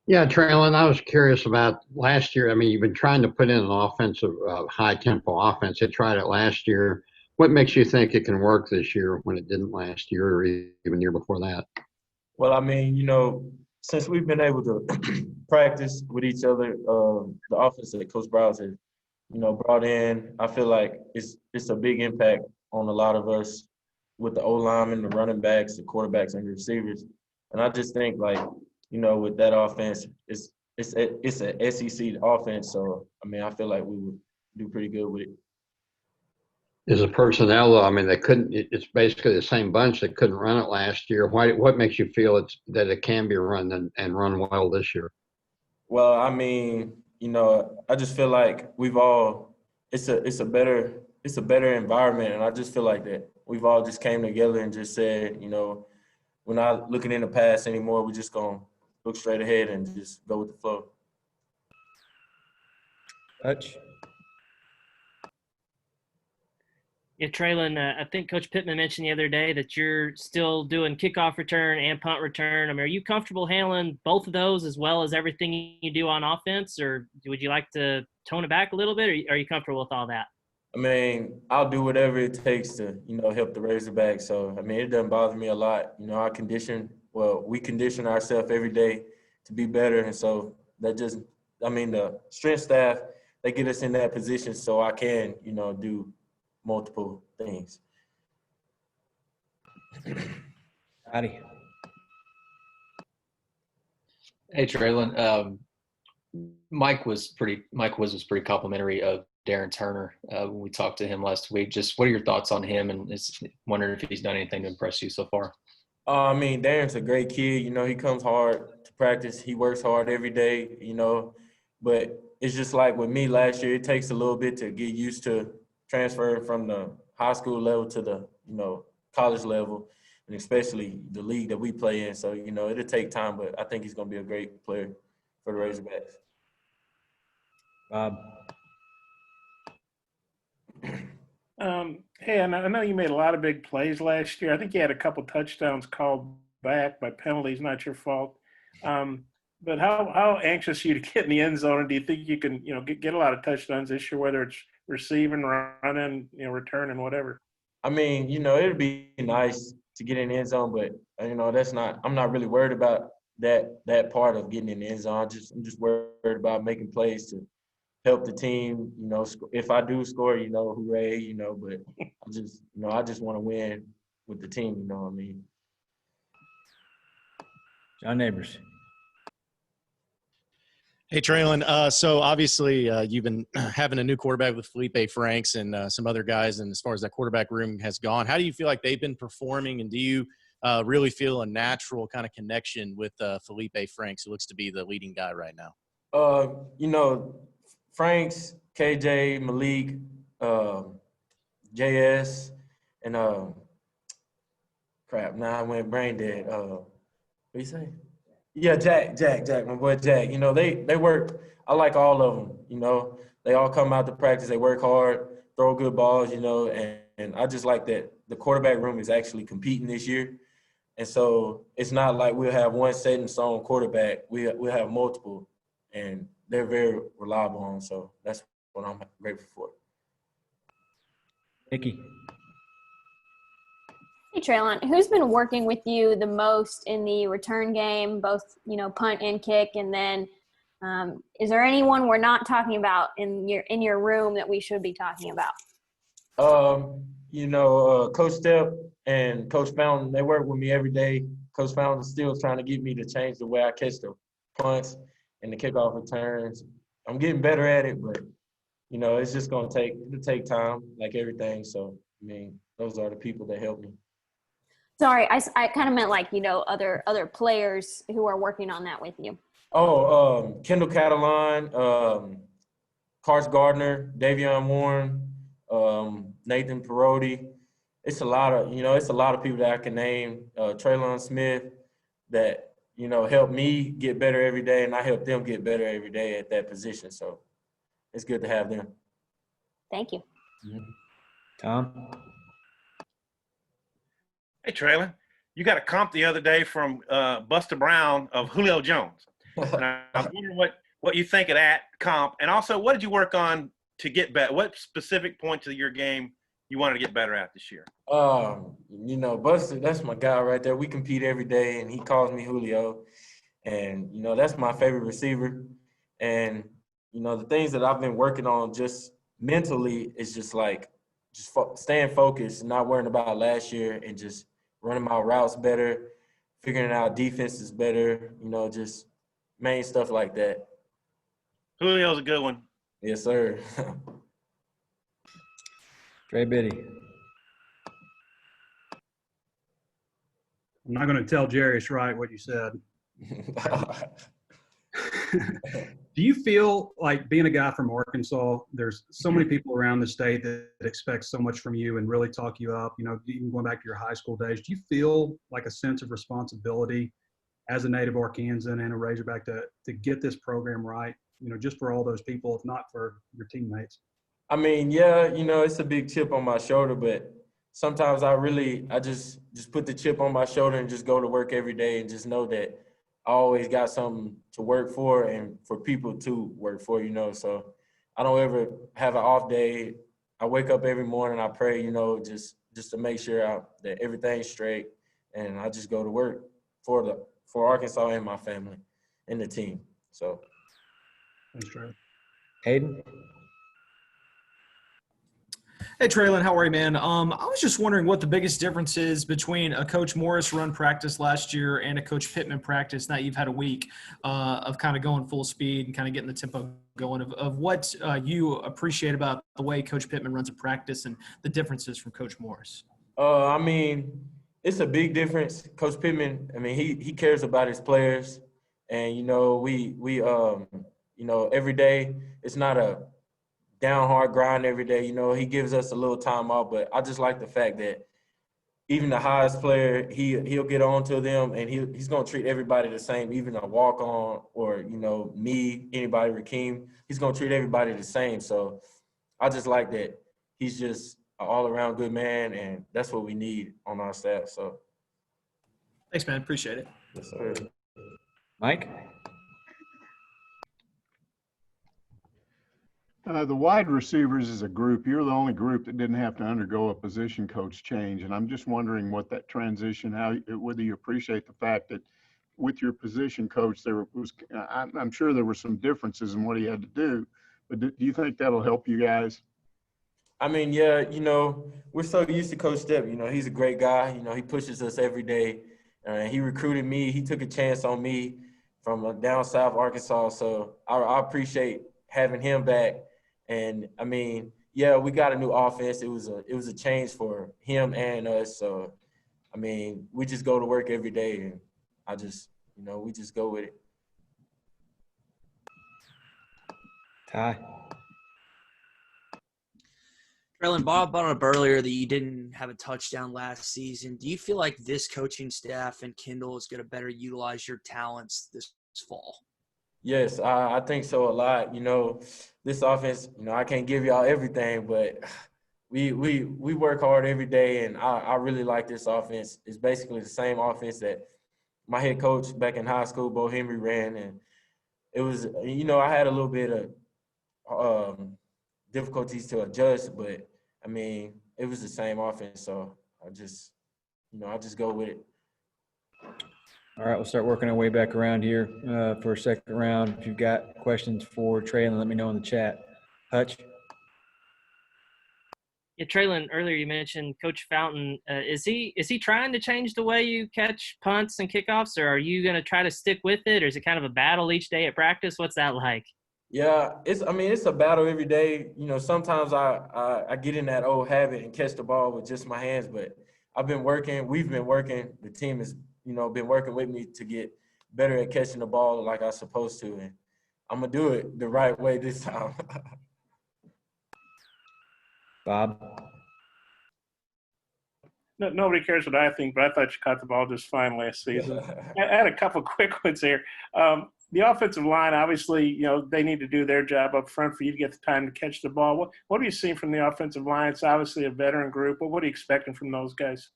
Yeah, Traylon, I was curious about last year. I mean, you've been trying to put in an offensive, high tempo offense. They tried it last year. What makes you think it can work this year when it didn't last year or even year before that? Well, I mean, since we've been able to practice with each other, the offense that Coach Browse has, brought in, I feel like it's a big impact on a lot of us with the O linemen, the running backs, the quarterbacks, and the receivers. And I just think like, with that offense, it's a SEC offense. So I mean, I feel like we would do pretty good with it. Is the personnel, though, I mean, they couldn't, it's basically the same bunch that couldn't run it last year. What makes you feel that it can be run and run well this year? Well, I mean, I just feel like we've all it's a better environment, and I just feel like that we've all just came together and just said, we're not looking in the past anymore. We're just gonna look straight ahead and just go with the flow. Touch. Yeah, Traylon, I think Coach Pittman mentioned the other day that you're still doing kickoff return and punt return. I mean, are you comfortable handling both of those as well as everything you do on offense, or would you like to tone it back a little bit, or are you comfortable with all that? I mean, I'll do whatever it takes to, help the Razorbacks. So, I mean, it doesn't bother me a lot. We condition ourselves every day to be better. And so the strength staff, they get us in that position so I can, do multiple things. Howdy. Hey, Traylon. Mike was pretty complimentary of Darren Turner when we talked to him last week. Just what are your thoughts on him, and wondering if he's done anything to impress you so far? I mean, Darren's a great kid. He comes hard to practice. He works hard every day, But it's just like with me last year, it takes a little bit to get used to transferring from the high school level to the, college level, and especially the league that we play in. So, it'll take time, but I think he's going to be a great player for the Razorbacks. Bob. Hey, I know you made a lot of big plays last year. I think you had a couple touchdowns called back by penalties, not your fault. But how anxious are you to get in the end zone? And do you think you can, get a lot of touchdowns this year, whether it's receiving, running, returning, whatever? I mean, it'd be nice to get in the end zone, but I'm not really worried about that part of getting in the end zone. I'm just worried about making plays to help the team. If I do score, hooray, but I just want to win with the team. You know what I mean? John Neighbors. Hey, Traylon. So obviously you've been having a new quarterback with Felipe Franks and some other guys, and as far as that quarterback room has gone, how do you feel like they've been performing, and do you really feel a natural kind of connection with Felipe Franks, who looks to be the leading guy right now? Franks, KJ, Malik, JS, and now I went brain dead. What do you say? Yeah, Jack, my boy Jack. They work. I like all of them. They all come out to practice. They work hard, throw good balls. And I just like that the quarterback room is actually competing this year. And so it's not like we'll have one set in stone quarterback. We'll have multiple, and they're very reliable on. So that's what I'm grateful for. Nikki. Hey, Treylon, who's been working with you the most in the return game, both, punt and kick? And then is there anyone we're not talking about in your room that we should be talking about? Coach Step and Coach Fountain, they work with me every day. Coach Fountain's still trying to get me to change the way I catch the punts and the kickoff returns. I'm getting better at it, but, it's just going to take time, like everything. So, I mean, those are the people that help me. Sorry, I kind of meant like, other players who are working on that with you. Kendall Catalan, Carson Gardner, Davion Warren, Nathan Perotti. It's a lot of people that I can name. Treylon Smith that, help me get better every day, and I help them get better every day at that position. So it's good to have them. Thank you. Mm-hmm. Tom. Hey, Treylon, you got a comp the other day from Buster Brown of Julio Jones. And I'm wondering what you think of that comp. And also, what did you work on to get better? What specific points of your game you wanted to get better at this year? Buster, that's my guy right there. We compete every day, and he calls me Julio. And, that's my favorite receiver. And, the things that I've been working on just mentally is just like staying focused, not worrying about last year, and just running my routes better, figuring out defenses better, just main stuff like that. Julio's a good one. Yes, sir. Trey Biddy. I'm not going to tell Jarius Wright what you said. Do you feel like, being a guy from Arkansas, there's so many people around the state that expect so much from you and really talk you up, even going back to your high school days? Do you feel like a sense of responsibility as a native Arkansan and a Razorback to get this program right, just for all those people, if not for your teammates? I mean, yeah, it's a big chip on my shoulder, but sometimes I just put the chip on my shoulder and just go to work every day and just know that I always got something to work for and for people to work for, so I don't ever have an off day. I wake up every morning, I pray, just to make sure that everything's straight, and I just go to work for Arkansas and my family and the team. So thanks, Trey. Hayden. Hey, Treylon, how are you, man? I was just wondering what the biggest difference is between a Coach Morris run practice last year and a Coach Pittman practice. Now you've had a week of kind of going full speed and kind of getting the tempo going of what you appreciate about the way Coach Pittman runs a practice and the differences from Coach Morris. I mean, it's a big difference. Coach Pittman, I mean, he cares about his players, and we every day it's not a down hard grind every day. He gives us a little time off, but I just like the fact that even the highest player, he'll get on to them, and he's gonna treat everybody the same, even a walk on or me, anybody, Rakeem, he's gonna treat everybody the same. So I just like that he's just an all around good man, and that's what we need on our staff. So thanks, man. Appreciate it. yes, sir. Mike. The wide receivers as a group, you're the only group that didn't have to undergo a position coach change. And I'm just wondering what that transition, whether you appreciate the fact that with your position coach, I'm sure there were some differences in what he had to do, but do you think that'll help you guys? I mean, yeah, we're so used to Coach Stepp. He's a great guy. He pushes us every day. He recruited me. He took a chance on me from down south Arkansas. So I appreciate having him back. And I mean, yeah, we got a new offense. It was a change for him and us. So I mean, we just go to work every day, and we just go with it. Ty. Treylon, Bob brought up earlier that you didn't have a touchdown last season. Do you feel like this coaching staff and Kendall is going to better utilize your talents this fall? Yes, I think so a lot. This offense, I can't give y'all everything, but we work hard every day, and I really like this offense. It's basically the same offense that my head coach back in high school, Bo Henry, ran, and it was, I had a little bit of difficulties to adjust, but I mean, it was the same offense, so I just go with it. All right, we'll start working our way back around here for a second round. If you've got questions for Treylon, let me know in the chat. Hutch? Yeah, Treylon, earlier you mentioned Coach Fountain. Is he trying to change the way you catch punts and kickoffs, or are you going to try to stick with it, or is it kind of a battle each day at practice? What's that like? Yeah, it's a battle every day. Sometimes I get in that old habit and catch the ball with just my hands, but we've been working, the team has been working with me to get better at catching the ball like I'm supposed to, and I'm gonna do it the right way this time. Bob? No, nobody cares what I think, but I thought you caught the ball just fine last season. I had a couple quick ones here. The offensive line, obviously, they need to do their job up front for you to get the time to catch the ball. What are you seeing from the offensive line? It's obviously a veteran group, but what are you expecting from those guys?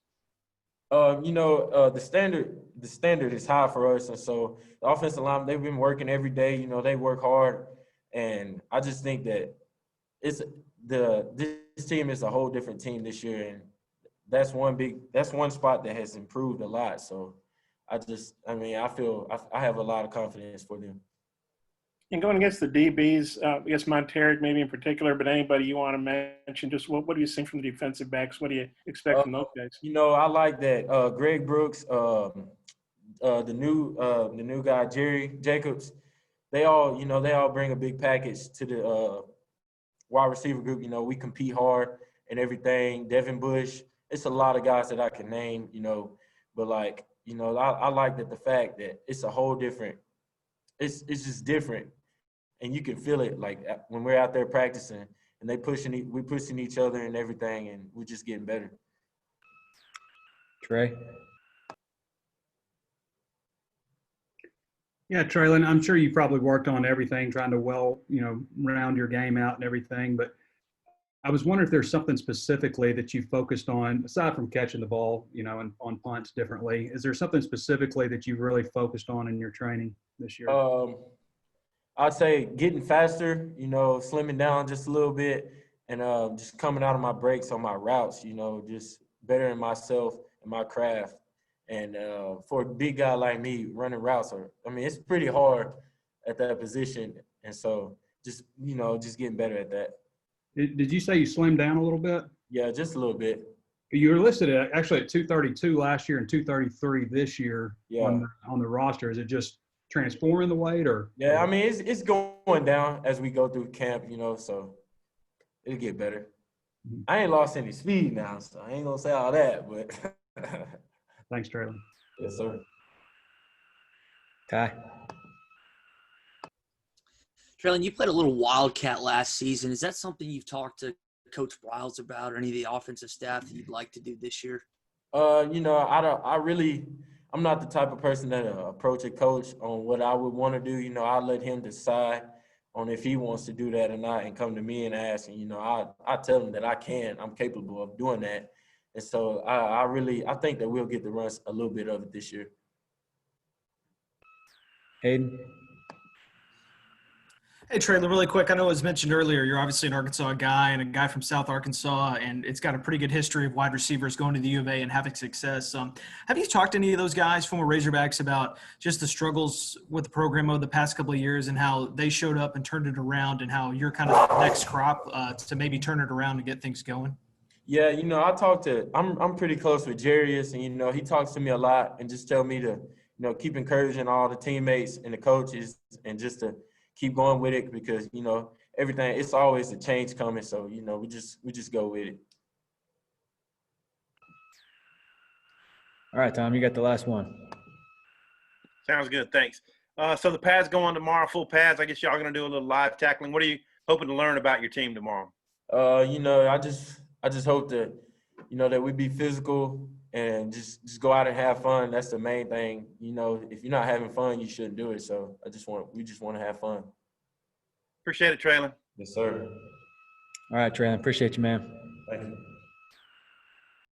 The standard is high for us, and so the offensive line, they've been working every day. You know, they work hard, and I just think that this team is a whole different team this year, and that's one spot that has improved a lot. So I have a lot of confidence for them. And going against the DBs, I guess Monteric maybe in particular, but anybody you want to mention, just what do you think from the defensive backs? What do you expect from those guys? I like that Greg Brooks, the new guy Jerry Jacobs. They all bring a big package to the wide receiver group. You know, we compete hard and everything. Devin Bush, it's a lot of guys that I can name. But I like that the fact that it's a whole different. It's just different. And you can feel it like when we're out there practicing and we're pushing each other and everything, and we're just getting better. Trey? Yeah, Treylon, I'm sure you probably worked on everything, trying to round your game out and everything. But I was wondering if there's something specifically that you focused on, aside from catching the ball, and on punts differently. Is there something specifically that you really focused on in your training this year? I'd say getting faster, slimming down just a little bit, and just coming out of my breaks on my routes, just bettering myself and my craft. And for a big guy like me, running routes it's pretty hard at that position. And so just getting better at that. Did you say you slimmed down a little bit? Yeah, just a little bit. You were listed actually at 232 last year and 233 this year on the roster. Is it just transforming the weight, or? Yeah, it's going down as we go through camp, so it'll get better. Mm-hmm. I ain't lost any speed now, so I ain't gonna say all that, but thanks, Treylon. Yes, sir. Ty. Treylon, you played a little Wildcat last season. Is that something you've talked to Coach Briles about, or any of the offensive staff that you'd like to do this year? I'm not the type of person that approach a coach on what I would want to do. I'll let him decide on if he wants to do that or not, and come to me and ask. And I tell him that I'm capable of doing that. And so I think that we'll get to run a little bit of it this year. Hayden. Hey, Treylon, really quick. I know it was mentioned earlier, you're obviously an Arkansas guy and a guy from South Arkansas, and it's got a pretty good history of wide receivers going to the U of A and having success. Have you talked to any of those guys, former Razorbacks, about just the struggles with the program over the past couple of years and how they showed up and turned it around, and how you're kind of the next crop to maybe turn it around and get things going? Yeah, I'm pretty close with Jarius, and, he talks to me a lot and just tell me to, keep encouraging all the teammates and the coaches, and just to keep going with it, because, everything, it's always a change coming. So, we just go with it. All right, Tom, you got the last one. Sounds good. Thanks. So the pads go on tomorrow, full pads. I guess y'all going to do a little live tackling. What are you hoping to learn about your team tomorrow? I just hope that, that we be physical and just go out and have fun. That's the main thing. If you're not having fun, you shouldn't do it. So we just want to have fun. Appreciate it, Treylon. Yes, sir. All right, Treylon. Appreciate you, man. Thank you.